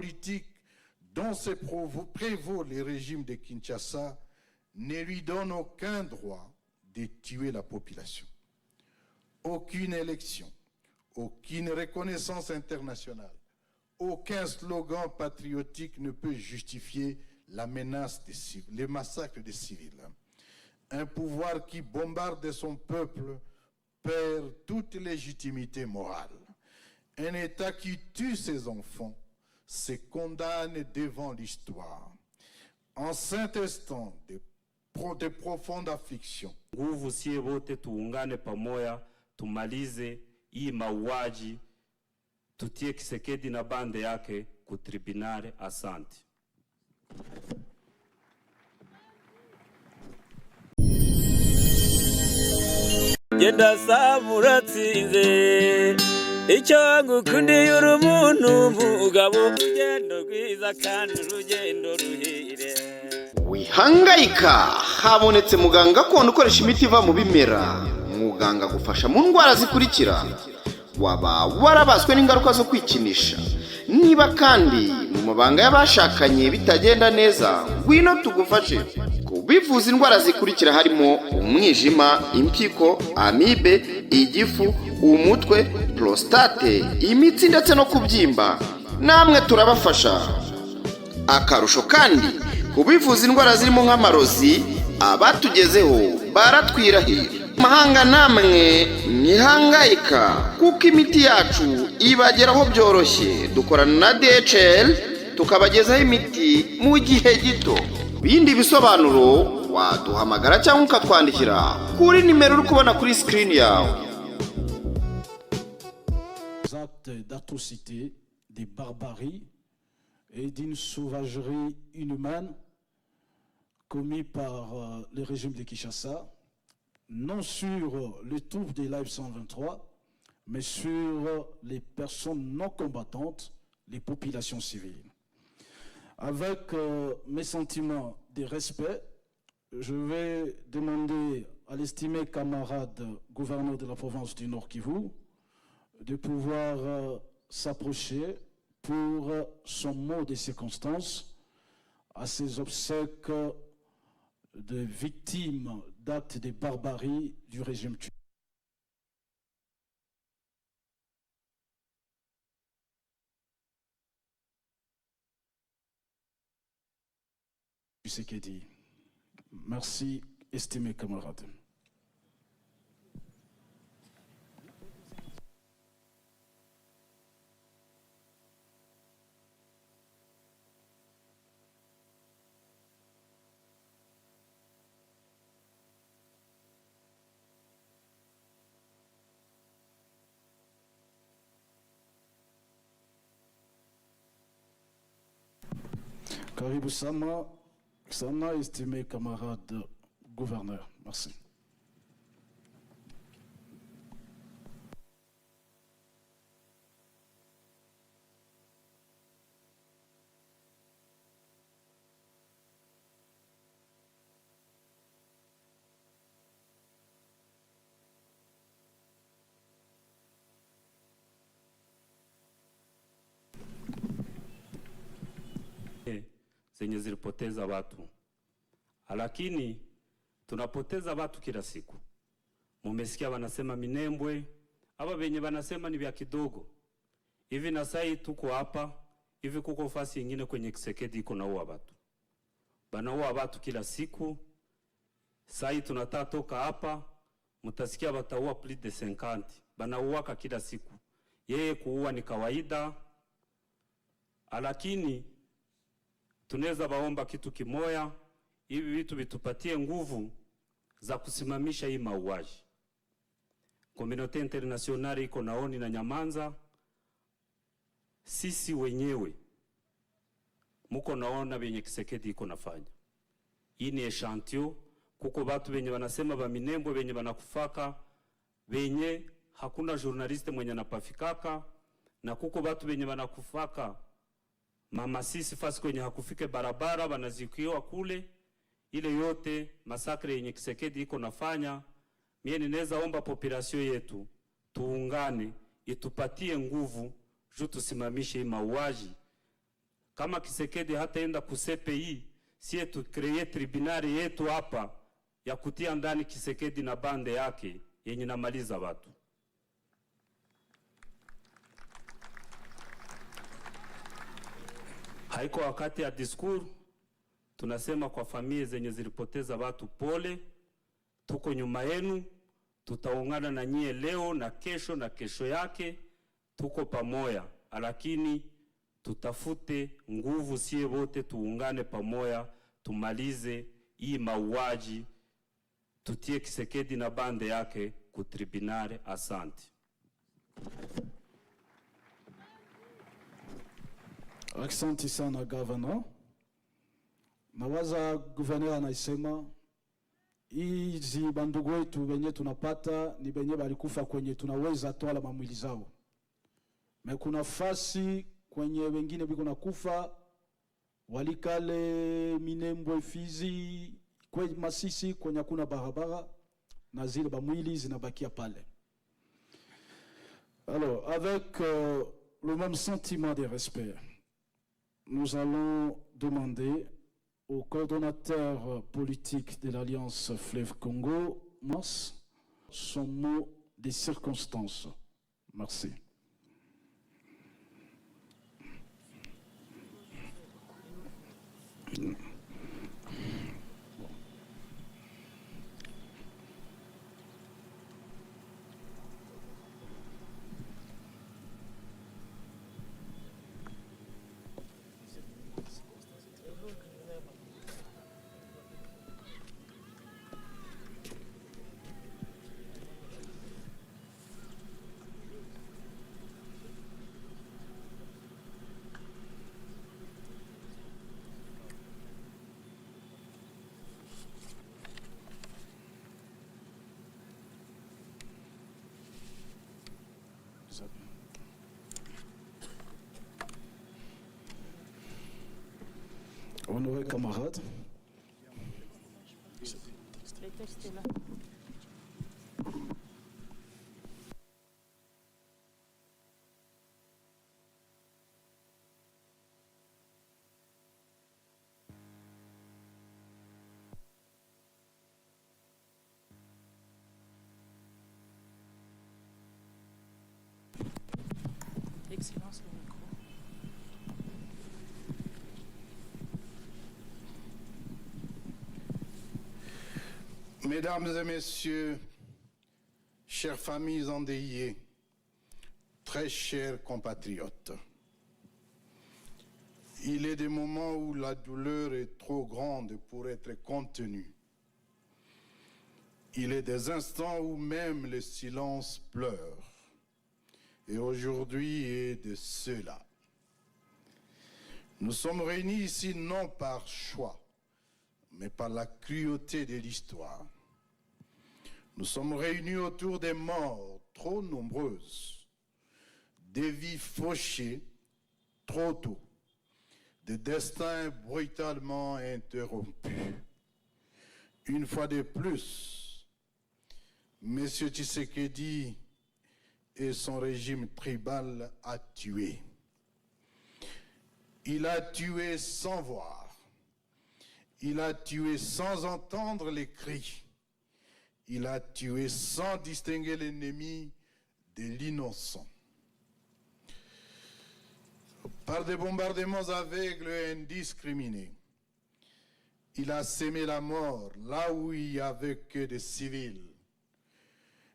politique dont se prévaut le régime de Kinshasa ne lui donne aucun droit de tuer la population. Aucune élection, aucune reconnaissance internationale, aucun slogan patriotique ne peut justifier la menace des civils, les massacres des civils. Un pouvoir qui bombarde son peuple perd toute légitimité morale. Un État qui tue ses enfants se condamne devant l'histoire. En cet instant de profonde affliction, nguvu sie wote tuungane pamoja, tumalize hii mauaji, tutie Tshisekedi na bande yake ku tribunali. Asante. Genda samuratsinze icyo ngukundiye uri umuntu mugabo urugendo rwiza kandi urugendo ruhire. Wihangayika, habonetse muganga gakondo ukoresha imiti iva mu bimera. Muganga gufasha mu ndwara zikurikira: waba warabaswe n'ingaruka zo kwikinisha, niba kandi mu mabanga y'abashakanye bitagenda neza, ngwino tugufashe. Kubivuza indwara zikurikira harimo umwijima, impyiko, amibe, igifu, umutwe, prostate, imitsi ndetse no kubyimba. Namwe turabafasha. Akarusho kandi kubivuza indwara zirimo nk'amarozi, abatugezeho baratwirahira. Mahanga namwe nihangayika kuko imiti yacu ibageraho byoroshye. Dukorana na DHL tukabagezaho imiti mu gihe gito. Bindi bisobanuro waduhamagara cyangwa ukatwandikira kuri nimero uri kubona kuri screen yawe. Actes d'atrocité, de barbarie et d'une sauvagerie inhumaine commis par le régime de Kinshasa, non sur les troupes de l'AF 123, mais sur les personnes non combattantes, les populations civiles. Avec mes sentiments de respect, je vais demander à l'estimé camarade gouverneur de la province du Nord Kivu de pouvoir s'approcher pour son mot de circonstance à ces obsèques de victimes d'actes de barbarie du régime Tshisekedi. Merci, estimés camarades. Karibu sana, estimé camarade gouverneur. Merci. Zenye zilipoteza watu, lakini tunapoteza watu kila siku. Mumesikia wanasema Minembwe, aba benye wanasema ni vya kidogo hivi, na sai tuko hapa hivi, kuko fasi nyingine kwenye Tshisekedi iko naua watu, banaua watu kila siku. Sai tunataka toka hapa, mtasikia wataua plus de 50, banauaka kila siku. Yeye kuua ni kawaida, lakini tunaweza baomba kitu kimoya, hivi vitu vitupatie nguvu za kusimamisha hii mauaji. Komunote internationali iko naoni na nyamanza, sisi wenyewe muko naona benye Tshisekedi iko nafanya. Hii ni echantio, kuko batu benye wanasema ba Minembwe benye banakufaka, benye hakuna journaliste mwenye napafikaka, na kuko batu benye banakufaka mama sisi fasi kwenye hakufike barabara wanazikiwa kule. Ile yote masakre yenye Tshisekedi iko nafanya. Mie ninaweza omba population yetu tuungane, itupatie nguvu juu tusimamishe hii mauaji. Kama Kisekedi hataenda ku CPI, sie tukreye tribunali yetu hapa ya kutia ndani Kisekedi na bande yake yenye namaliza watu. Haiko wakati ya diskuru, tunasema kwa familia zenye zilipoteza watu pole, tuko nyuma yenu, tutaungana na nyie leo na kesho yake, tuko pamoja, lakini tutafute nguvu sie wote, tuungane pamoja, tumalize hii mauaji, tutie Kisekedi na bande yake ku tribunale. Asante. Asante sana governor. Nawaza governor anaisema hizi bandugu wetu wenye tunapata ni benye balikufa kwenye tunaweza toa mamwili zao. Me kuna fasi kwenye wengine biko na kufa Walikale, Minembwe, Fizi, kwe Masisi kwenye kuna barabara na zile bamwili zinabakia pale. Alors avec le même sentiment de respect, nous allons demander au coordonnateur politique de l'Alliance Fleuve Congo, Mars, son mot des circonstances. Merci. Honorés camarades, Excellence, le micro. Mesdames et messieurs, chères familles endeuillées, très chers compatriotes, il est des moments où la douleur est trop grande pour être contenue. Il est des instants où même le silence pleure. Et aujourd'hui est de cela. Nous sommes réunis ici non par choix, mais par la cruauté de l'histoire. Nous sommes réunis autour des morts trop nombreuses, des vies fauchées trop tôt, des destins brutalement interrompus. Une fois de plus, M. Tshisekedi et son régime tribal a tué. Il a tué sans voir. Il a tué sans entendre les cris. Il a tué sans distinguer l'ennemi de l'innocent. Par des bombardements aveugles et indiscriminés, il a sémé la mort là où il n'y avait que des civils,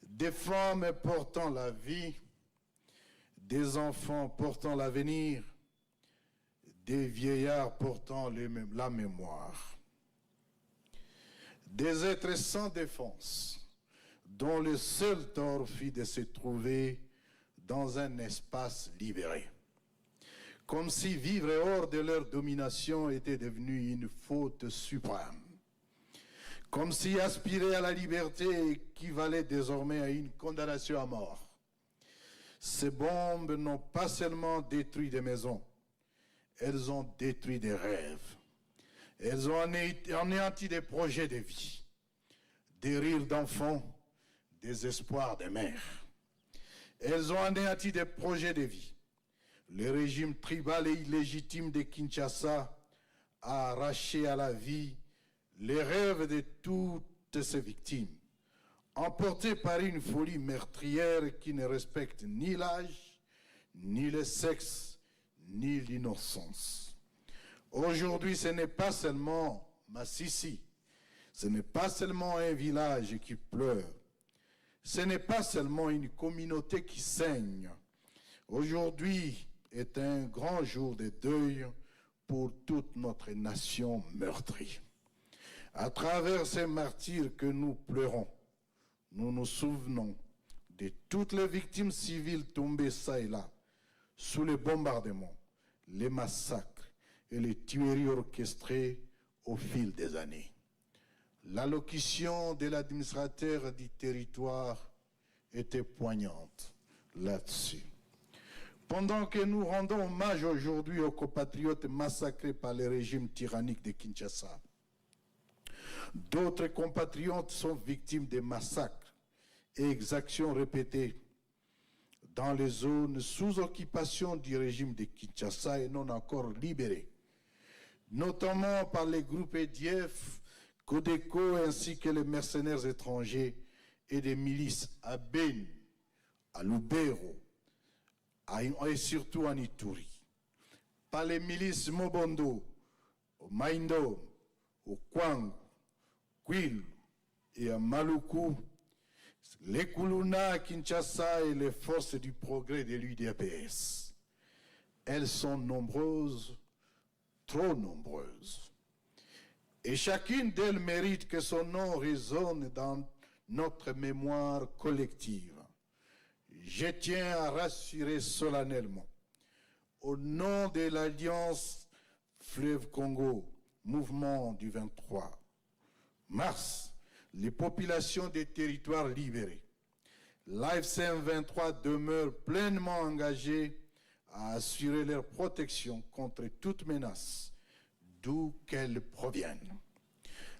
des femmes portant la vie, des enfants portant l'avenir, des vieillards portant la mémoire. Des êtres sans défense, dont le seul tort fut de se trouver dans un espace libéré. Comme si vivre hors de leur domination était devenu une faute suprême. Comme si aspirer à la liberté équivalait désormais à une condamnation à mort. Ces bombes n'ont pas seulement détruit des maisons, elles ont détruit des rêves. Elles ont anéanti des projets de vie, des rires d'enfants, des espoirs des mères. Elles ont anéanti des projets de vie, le régime tribal et illégitime de Kinshasa a arraché à la vie les rêves de toutes ses victimes, emportées par une folie meurtrière qui ne respecte ni l'âge, ni le sexe, ni l'innocence. Aujourd'hui, ce n'est pas seulement Massissi, ce n'est pas seulement un village qui pleure, ce n'est pas seulement une communauté qui saigne. Aujourd'hui est un grand jour de deuil pour toute notre nation meurtrie. À travers ces martyrs que nous pleurons, nous nous souvenons de toutes les victimes civiles tombées ça et là, sous les bombardements, les massacres et les tueries orchestrées au fil des années. L'allocution de l'administrateur du territoire était poignante là-dessus. Pendant que nous rendons hommage aujourd'hui aux compatriotes massacrés par le régime tyrannique de Kinshasa, d'autres compatriotes sont victimes de massacres et exactions répétées dans les zones sous occupation du régime de Kinshasa et non encore libérées, notamment par les groupes EDF, Codeco ainsi que les mercenaires étrangers et des milices à Beni, à Lubero et surtout en Ituri, par les milices Mobondo, au Maindo, au Kwango, Kwilu et à Maluku, les Kuluna à Kinshasa et les forces du progrès de l'UDPS. Elles sont nombreuses, trop nombreuses. Et chacune d'elles mérite que son nom résonne dans notre mémoire collective. Je tiens à rassurer solennellement, au nom de l'Alliance Fleuve Congo, mouvement du 23 mars, les populations des territoires libérés. L'AFCM 23 demeure pleinement engagée à assurer leur protection contre toute menace, d'où qu'elle provienne.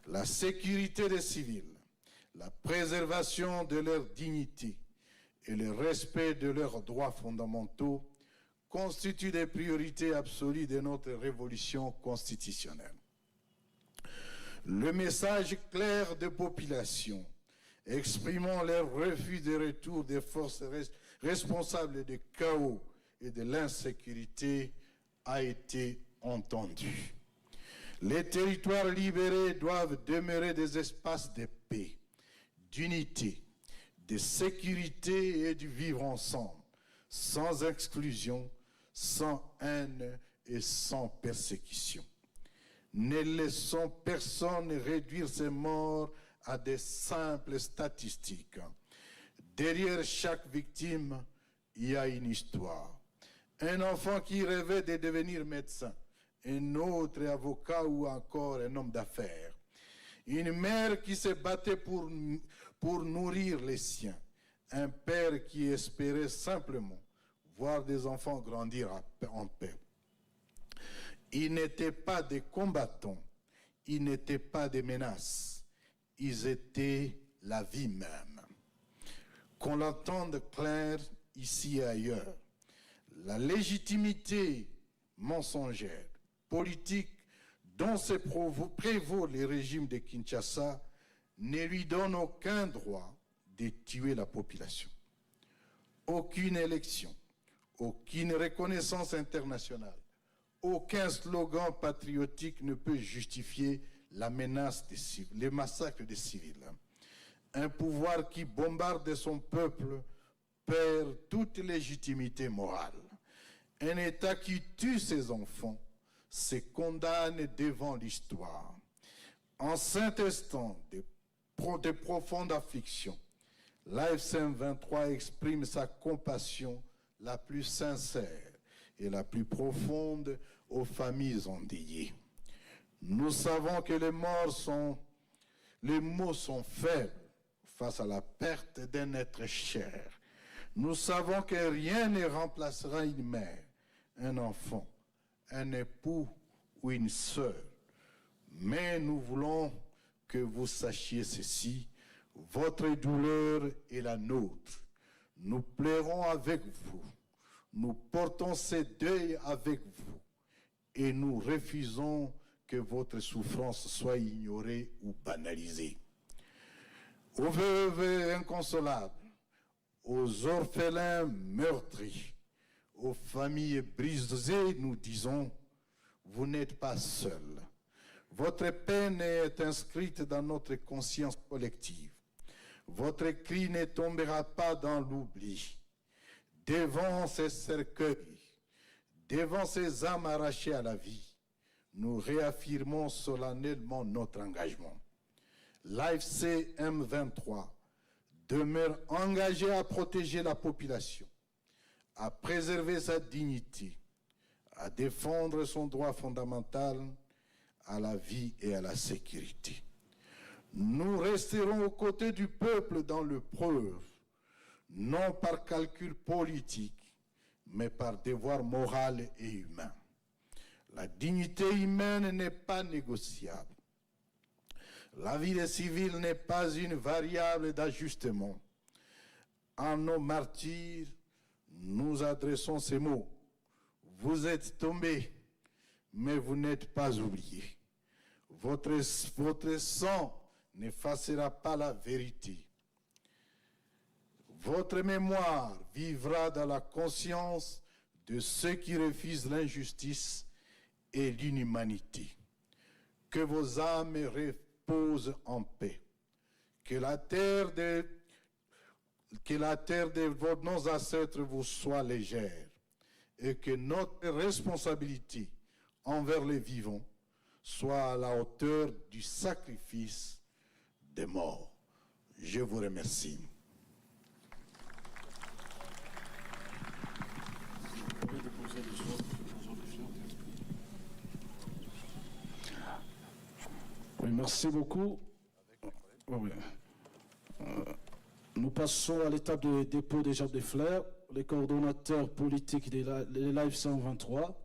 La sécurité des civils, la préservation de leur dignité et le respect de leurs droits fondamentaux constituent des priorités absolues de notre révolution constitutionnelle. Le message clair des populations exprimant leur refus de retour des forces responsables du chaos et de l'insécurité a été entendu. Les territoires libérés doivent demeurer des espaces de paix, d'unité, de sécurité et de vivre ensemble, sans exclusion, sans haine et sans persécution. Ne laissons personne réduire ces morts à des simples statistiques. Derrière chaque victime, il y a une histoire. Un enfant qui rêvait de devenir médecin, un autre avocat ou encore un homme d'affaires. Une mère qui se battait pour nourrir les siens. Un père qui espérait simplement voir des enfants grandir en paix. Ils n'étaient pas des combattants, ils n'étaient pas des menaces, ils étaient la vie même. Qu'on l'entende clair ici et ailleurs, la légitimité mensongère, politique dont se prévaut le régime de Kinshasa ne lui donne aucun droit de tuer la population. Aucune élection, aucune reconnaissance internationale, aucun slogan patriotique ne peut justifier la menace des civils, les massacres des civils. Un pouvoir qui bombarde son peuple perd toute légitimité morale. Un État qui tue ses enfants se condamne devant l'histoire. En cet instant de profonde affliction, l'AFCM 23 exprime sa compassion la plus sincère et la plus profonde aux familles endeuillées. Nous savons que les mots sont faibles face à la perte d'un être cher. Nous savons que rien ne remplacera une mère, un enfant, un époux ou une sœur. Mais nous voulons que vous sachiez ceci, votre douleur est la nôtre. Nous pleurons avec vous. nous portons ce deuil avec vous et nous refusons que votre souffrance soit ignorée ou banalisée. Aux veuves inconsolables, aux orphelins meurtris, aux familles brisées, nous disons, vous n'êtes pas seuls. Votre peine est inscrite dans notre conscience collective. Votre cri ne tombera pas dans l'oubli. Devant ces cercueils, devant ces âmes arrachées à la vie, nous réaffirmons solennellement notre engagement. L'AFC M23 demeure engagé à protéger la population, à préserver sa dignité, à défendre son droit fondamental à la vie et à la sécurité. Nous resterons aux côtés du peuple dans l'épreuve, non par calcul politique, mais par devoir moral et humain. La dignité humaine n'est pas négociable. La vie des civils n'est pas une variable d'ajustement. En nos martyrs, nous adressons ces mots. Vous êtes tombés, mais vous n'êtes pas oubliés. Votre sang n'effacera pas la vérité. Votre mémoire vivra dans la conscience de ceux qui refusent l'injustice et l'inhumanité. Que vos âmes reposent en paix. Que la terre de nos ancêtres vous soit légère et que notre responsabilité envers les vivants soit à la hauteur du sacrifice des morts. Je vous remercie. Oui, merci beaucoup. Oui. Nous passons à l'étape de dépôt des gerbes de fleurs. Les coordonnateurs politiques de l'AFC 123